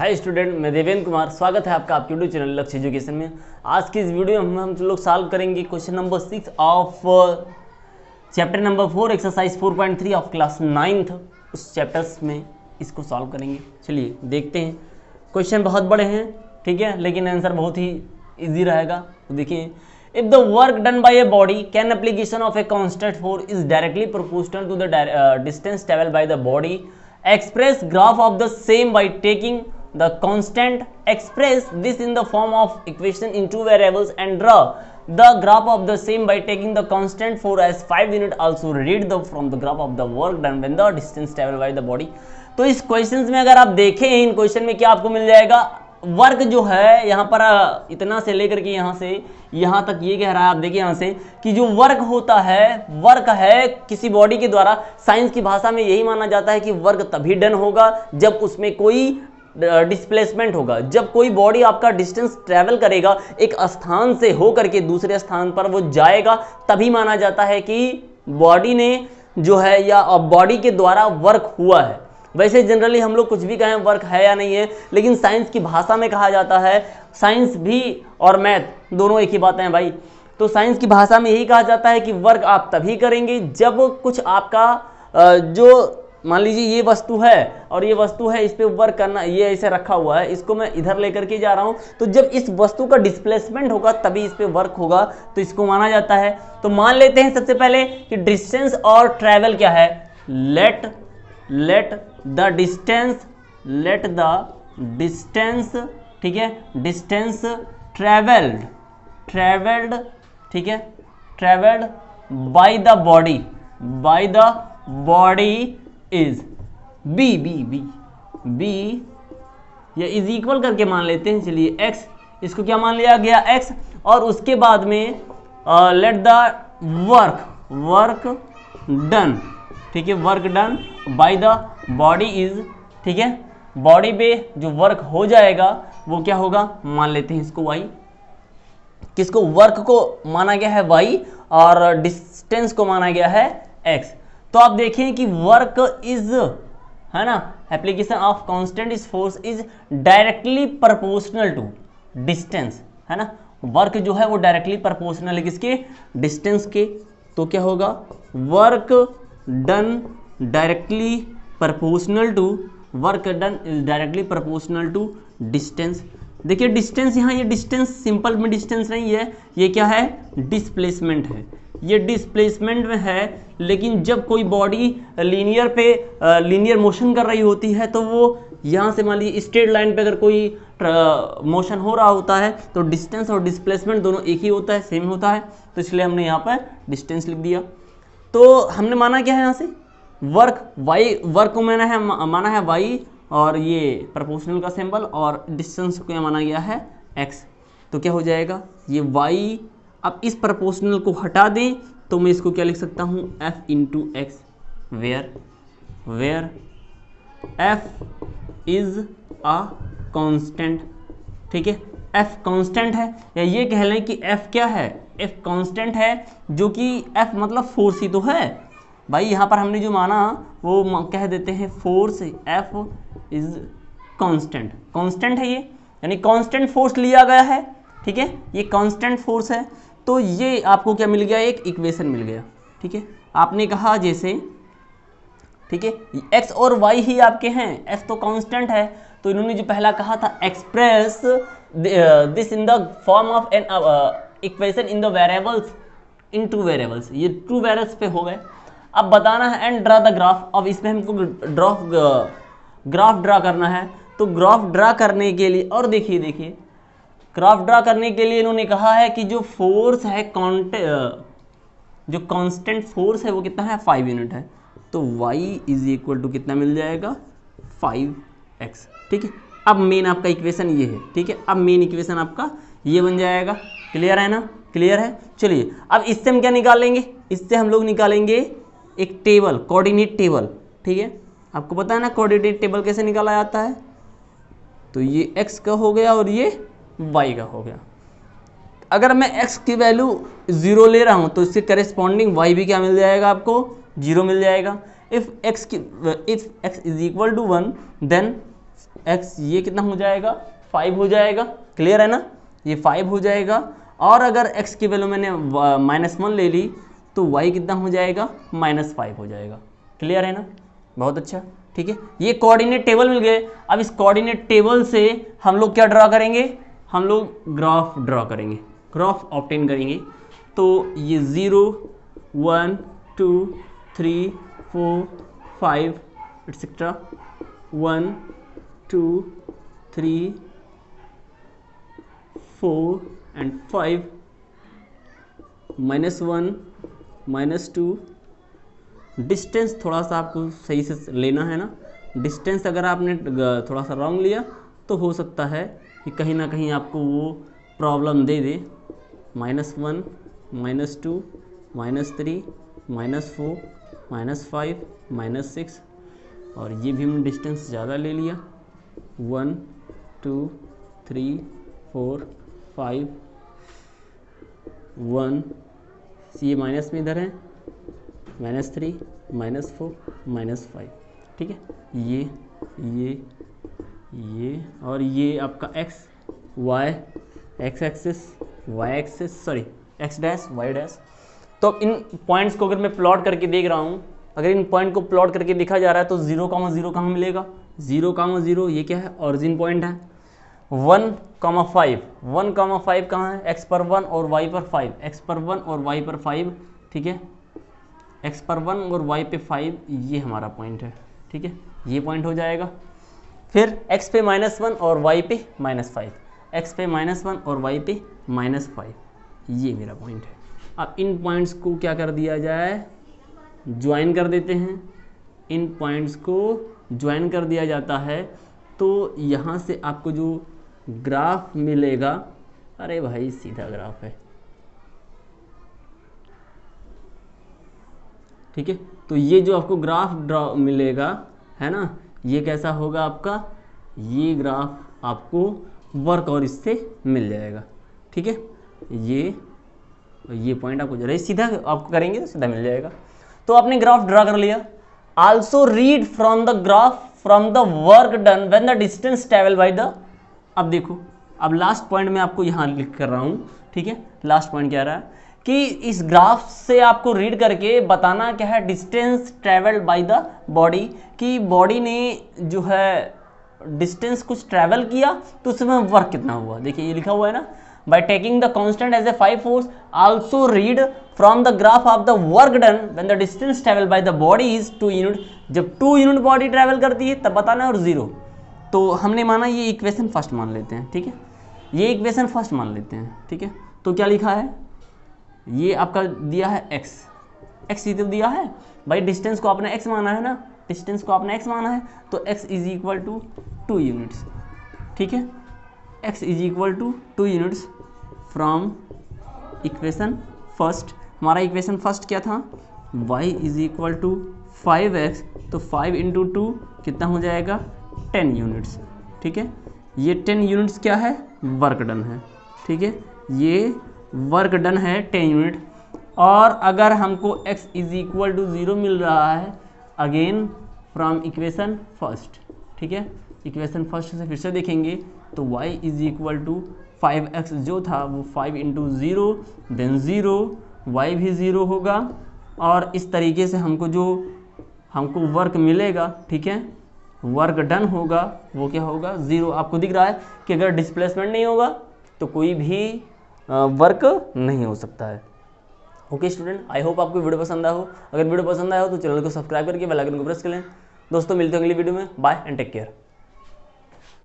Hi student, मैं देवेंद्र कुमार। स्वागत है आपका आपके यूट्यूब चैनल लक्ष्य एजुकेशन में। आज की इस वीडियो में हम लोग सॉल्व करेंगे question number 6 of chapter number 4 exercise 4.3 of class 9th। उस चैप्टर्स में इसको सॉल्व करेंगे। चलिए देखते हैं। क्वेश्चन बहुत बड़े हैं, ठीक है, लेकिन आंसर बहुत ही ईजी रहेगा। तो देखिए, if the work done by a body can application of a constant force is directly proportional to the distance travelled by the body, express graph of the same by taking the constant, express this in the form of equation in two variables and draw the graph of the same by taking the constant for as 5 unit. Also read the from the graph of the work done when the distance traveled by the body. तो इस questions में अगर आप देखें, इन question में क्या आपको मिल जाएगा, वर्क जो है यहाँ पर इतना से लेकर के यहाँ से यहाँ तक ये कह रहा है, आप देखिए यहाँ से कि जो वर्क होता है, वर्क है किसी बॉडी के द्वारा, साइंस की भाषा में यही माना जाता है कि वर्क तभी डन होगा जब उसमें कोई डिस्प्लेसमेंट होगा, जब कोई बॉडी आपका डिस्टेंस ट्रेवल करेगा, एक स्थान से होकर के दूसरे स्थान पर वो जाएगा, तभी माना जाता है कि बॉडी ने जो है या बॉडी के द्वारा वर्क हुआ है। वैसे जनरली हम लोग कुछ भी कहें वर्क है या नहीं है, लेकिन साइंस की भाषा में कहा जाता है, साइंस भी और मैथ दोनों एक ही बातें हैं भाई। तो साइंस की भाषा में यही कहा जाता है कि वर्क आप तभी करेंगे जब कुछ आपका जो मान लीजिए ये वस्तु है और ये वस्तु है, इस पे वर्क करना, ये ऐसे रखा हुआ है, इसको मैं इधर लेकर के जा रहा हूं, तो जब इस वस्तु का डिस्प्लेसमेंट होगा तभी इस पे वर्क होगा, तो इसको माना जाता है। तो मान लेते हैं सबसे पहले कि डिस्टेंस और ट्रैवल क्या है। लेट द डिस्टेंस, ठीक है, डिस्टेंस ट्रेवल्ड, ठीक है, travelled by the body is b या इज इक्वल करके मान लेते हैं। चलिए x, इसको क्या मान लिया गया x, और उसके बाद में लेट द वर्क डन, ठीक है, work done bye the body is, ठीक है, बॉडी पे जो वर्क हो जाएगा वो क्या होगा, मान लेते हैं इसको y। किसको, वर्क को माना गया है y और डिस्टेंस को माना गया है x। तो आप देखें कि वर्क इज, है ना, application of constant is force is directly proportional to distance, है ना, वर्क जो है वो डायरेक्टली प्रोपोर्शनल है किसके, डिस्टेंस के। तो क्या होगा, work done directly proportional to, work done is directly proportional to distance. देखिए डिस्टेंस, यहाँ ये डिस्टेंस सिंपल में डिस्टेंस नहीं है, ये क्या है, डिस्प्लेसमेंट है, ये डिस्प्लेसमेंट में है। लेकिन जब कोई बॉडी लीनियर मोशन कर रही होती है, तो वो यहाँ से मान लीजिए स्ट्रेट लाइन पे अगर कोई मोशन हो रहा होता है तो डिस्टेंस और डिस्प्लेसमेंट दोनों एक ही होता है, सेम होता है, तो इसलिए हमने यहाँ पर डिस्टेंस लिख दिया। तो हमने माना क्या है यहाँ से, वर्क को माना है y और ये प्रोपोर्शनल का सिंबल, और डिस्टेंस को माना गया है x। तो क्या हो जाएगा, ये y, अब इस प्रोपोर्शनल को हटा दें तो मैं इसको क्या लिख सकता हूँ, f into x, where f is a constant, ठीक है, f कांस्टेंट है, या ये कह लें कि f क्या है, f कांस्टेंट है, जो कि f मतलब फोर्स ही तो है भाई। यहाँ पर हमने जो माना वो कह देते हैं फोर्स, f इज कांस्टेंट है ये, यानी कांस्टेंट फोर्स लिया गया है, ठीक है, ये कांस्टेंट फोर्स है। तो ये आपको क्या मिल गया, एक इक्वेशन मिल गया, ठीक है। आपने कहा जैसे, ठीक है, x और y ही आपके हैं, f तो कांस्टेंट है, तो इन्होंने जो पहला कहा था express this in the form of an equation in the variables, in two variables, ये टू वेरिएबल्स पे हो गए। अब बताना है एंड ड्रा द ग्राफ, अब इसमें हमको ग्राफ ड्रा करना है। तो ग्राफ ड्रा करने के लिए, और देखिए ग्राफ ड्रा करने के लिए इन्होंने कहा है कि जो फोर्स है, जो कांस्टेंट फोर्स है वो कितना है, 5 यूनिट है। तो y इज इक्वल टू कितना मिल जाएगा, 5x, ठीक है। अब मेन आपका इक्वेशन ये है, ठीक है, अब मेन इक्वेशन आपका ये बन जाएगा। क्लियर है ना, क्लियर है। चलिए अब इससे हम क्या निकालेंगे, इससे हम लोग निकालेंगे एक टेबल, कोऑर्डिनेट टेबल, ठीक है। आपको पता है ना कोऑर्डिनेट टेबल कैसे निकाला जाता है, तो ये x का हो गया और ये y का हो गया। अगर मैं x की वैल्यू 0 ले रहा हूं तो इसके करेस्पॉन्डिंग y भी क्या मिल जाएगा, आपको 0 मिल जाएगा। If x is equal to 1 then x ये कितना हो जाएगा 5 हो जाएगा, क्लियर है ना, ये 5 हो जाएगा। और अगर x की वैल्यू मैंने -1 ले ली तो y कितना हो जाएगा -5 हो जाएगा, क्लियर है ना, बहुत अच्छा, ठीक है। ये कोऑर्डिनेट टेबल मिल गए। अब इस कोऑर्डिनेट टेबल से हम लोग क्या ड्रा करेंगे, हम लोग ग्राफ ड्रा करेंगे, ग्राफ ऑब्टेन करेंगे। तो ये 0 1 2 3 4 5 एटसेट्रा 1 2 3 4 एंड 5 -1 -2। डिस्टेंस थोड़ा सा आपको सही से लेना है ना, डिस्टेंस अगर आपने थोड़ा सा रॉन्ग लिया तो हो सकता है कि कहीं ना कहीं आपको वो प्रॉब्लम दे दे। -1 -2 -3 -4 -5 -6, और ये भी हमने डिस्टेंस ज़्यादा ले लिया 1 2 3 4 5 1, ये माइनस में इधर है -3 -4 -5, ठीक है। ये और ये आपका x axis y axis sorry x dash y dash. तो इन पॉइंट्स को अगर मैं प्लॉट करके देख रहा हूँ, अगर इन पॉइंट को प्लॉट करके देखा जा रहा है तो 0,0 कहाँ मिलेगा, 0,0 ये क्या है, ओरिजिन पॉइंट है। 1,5 कहाँ है, x पर 1 और y पर 5, x पर 1 और y पर 5, ठीक है, x पर 1 और y पे 5, ये हमारा पॉइंट है, ठीक है, ये पॉइंट हो जाएगा। फिर x पे -1 और y पे -5, x पे -1 और y पे -5, ये मेरा पॉइंट है। अब इन पॉइंट्स को क्या कर दिया जाए, ज्वाइन कर देते हैं, इन पॉइंट्स को ज्वाइन कर दिया जाता है। तो यहाँ से आपको जो ग्राफ मिलेगा, अरे भाई सीधा ग्राफ है, ठीक है। तो ये जो आपको ग्राफ ड्रॉ मिलेगा है ना, ये कैसा होगा आपका, ये ग्राफ आपको वर्क और इससे मिल जाएगा, ठीक है। ये पॉइंट आपको जरा सीधा आपको करेंगे तो सीधा मिल जाएगा। तो आपने ग्राफ ड्रा कर लिया। Also read from the graph from the work done when the distance travel by the, अब देखो, अब लास्ट पॉइंट में आपको यहाँ लिख कर रहा हूँ, ठीक है। लास्ट पॉइंट क्या रहा है कि इस ग्राफ से आपको रीड करके बताना क्या है, distance travelled by the body, कि बॉडी ने जो है डिस्टेंस कुछ ट्रेवल किया तो उसमें वर्क कितना हुआ। देखिए ये लिखा हुआ है ना, by taking the constant as a 5 force, also read from the graph of the work done when the distance traveled by the body is 2 unit। जब 2 यूनिट बॉडी ट्रेवल करती है तब बताना है, और 0। तो हमने माना ये इक्वेशन फर्स्ट मान लेते हैं, ठीक है, ये इक्वेशन फर्स्ट मान लेते हैं, ठीक है। तो क्या लिखा है, ये आपका दिया है x तो दिया है भाई, डिस्टेंस को आपने x माना है ना, डिस्टेंस को आपने x माना है, तो x is equal to 2 units, ठीक है, x is equal to 2 units from equation first. हमारा इक्वेशन फर्स्ट क्या था, y is equal to 5x, तो 5 इंटू 2 कितना हो जाएगा 10 यूनिट्स, ठीक है। ये 10 यूनिट्स क्या है, वर्क डन है, ठीक है, ये वर्क डन है 10 यूनिट। और अगर हमको x इज इक्वल टू 0 मिल रहा है, अगेन फ्रॉम इक्वेशन फर्स्ट, ठीक है, इक्वेशन फर्स्ट से फिर से देखेंगे तो y is equal to 5x जो था वो 5 इंटू 0 देन 0, y भी 0 होगा। और इस तरीके से हमको वर्क मिलेगा, ठीक है, वर्क डन होगा, वो क्या होगा 0। आपको दिख रहा है कि अगर डिस्प्लेसमेंट नहीं होगा तो कोई भी वर्क नहीं हो सकता है। ओके स्टूडेंट, आई होप आपको वीडियो पसंद आया हो। अगर वीडियो पसंद आया हो तो चैनल को सब्सक्राइब करके बेल आइकन को प्रेस कर लें। दोस्तों मिलते हैं अगली वीडियो में, बाय एंड टेक केयर।